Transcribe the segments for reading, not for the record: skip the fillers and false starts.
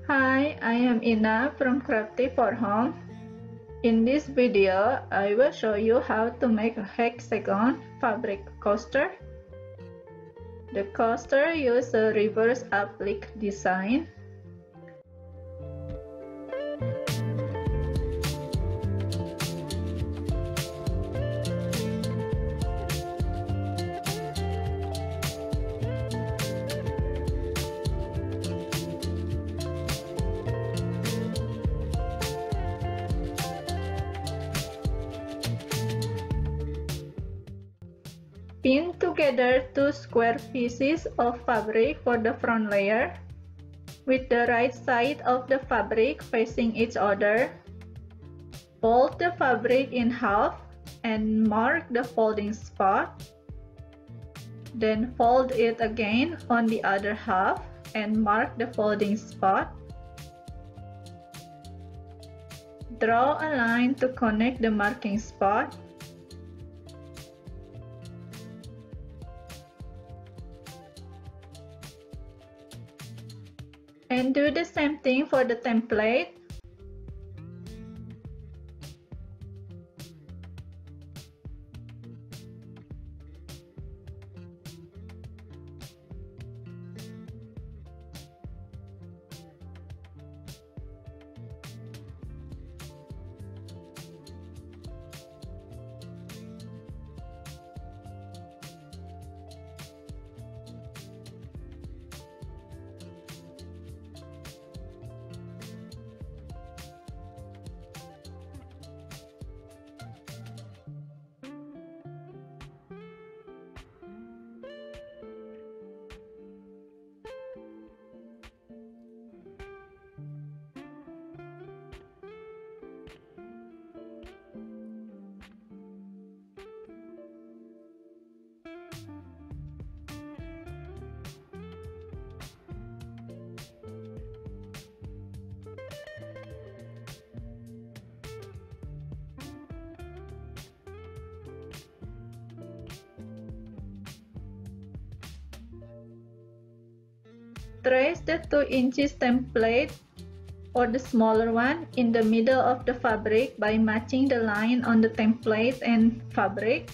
Hi, I am Ina from Crafty for Home. In this video, I will show you how to make a hexagon fabric coaster. The coaster uses a reverse applique design. Pin together two square pieces of fabric for the front layer, with the right side of the fabric facing each other. Fold the fabric in half and mark the folding spot. Then fold it again on the other half and mark the folding spot. Draw a line to connect the marking spot. And do the same thing for the template. Trace the 2 inches template for the smaller one in the middle of the fabric by matching the line on the template and fabric.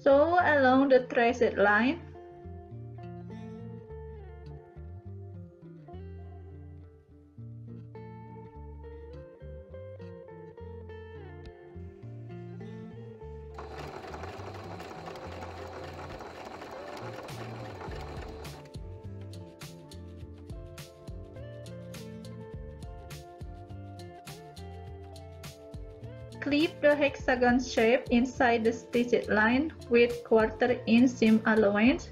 Sew along the traced line. Clip the hexagon shape inside the stitched line with 1/4 inch seam allowance.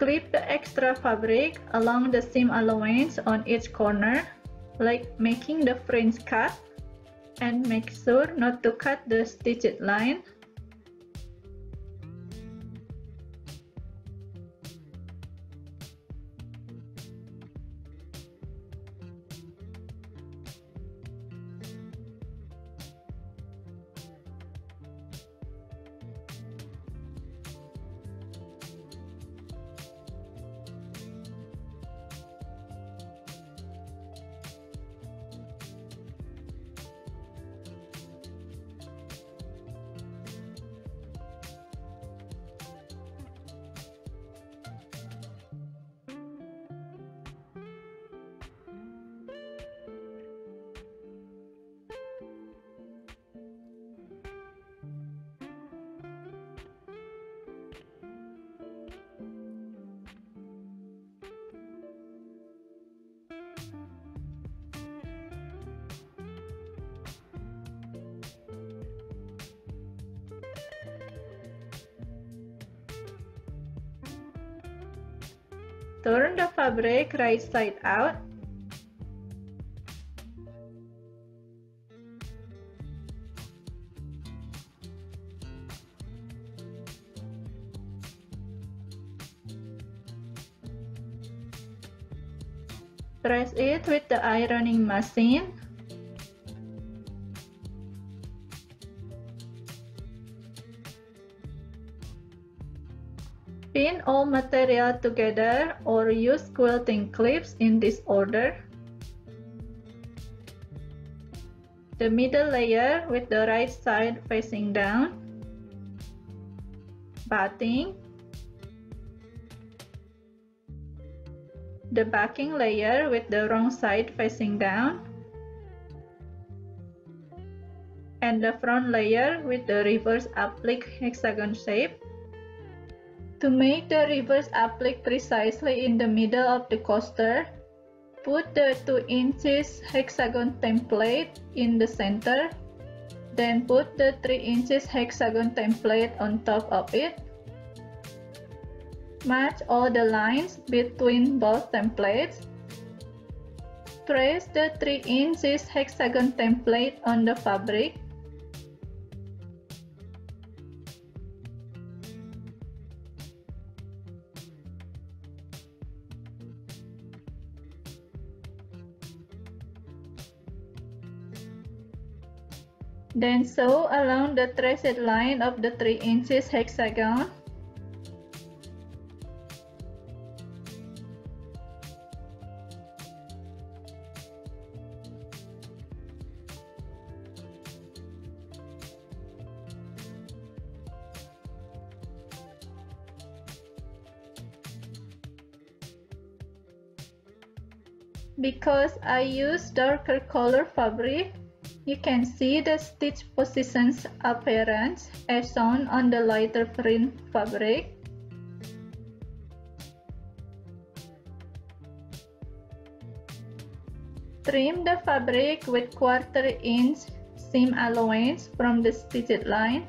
Clip the extra fabric along the seam allowance on each corner, like making the fringe cut, and make sure not to cut the stitched line. Turn the fabric right side out. Press it with the ironing machine. Pin all material together or use quilting clips in this order. The middle layer with the right side facing down. Batting. The backing layer with the wrong side facing down. And the front layer with the reverse applique hexagon shape. To make the reverse applique precisely in the middle of the coaster, put the 2 inches hexagon template in the center, then put the 3 inches hexagon template on top of it. Match all the lines between both templates. Place the 3 inches hexagon template on the fabric. Then sew along the traced line of the 3 inches hexagon. Because I use darker color fabric, you can see the stitch positions appearance as shown on the lighter print fabric. Trim the fabric with 1/4 inch seam allowance from the stitched line.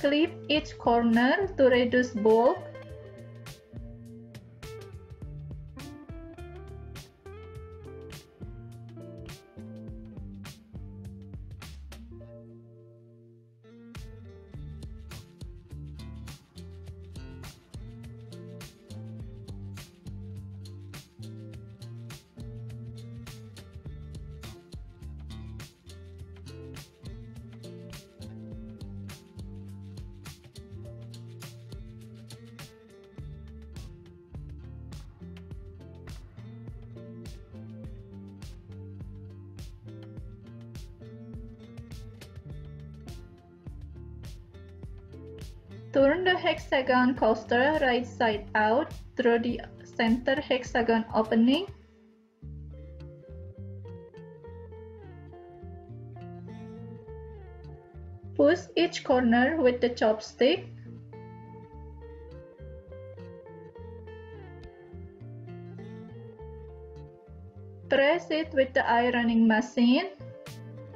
Clip each corner to reduce bulk. Turn the hexagon coaster right side out through the center hexagon opening. Push each corner with the chopstick. Press it with the ironing machine.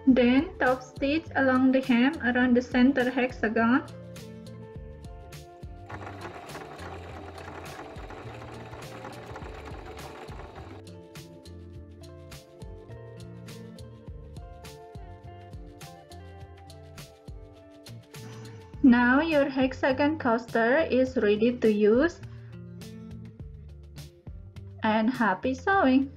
Then top stitch along the hem around the center hexagon. Now your hexagon coaster is ready to use, and happy sewing!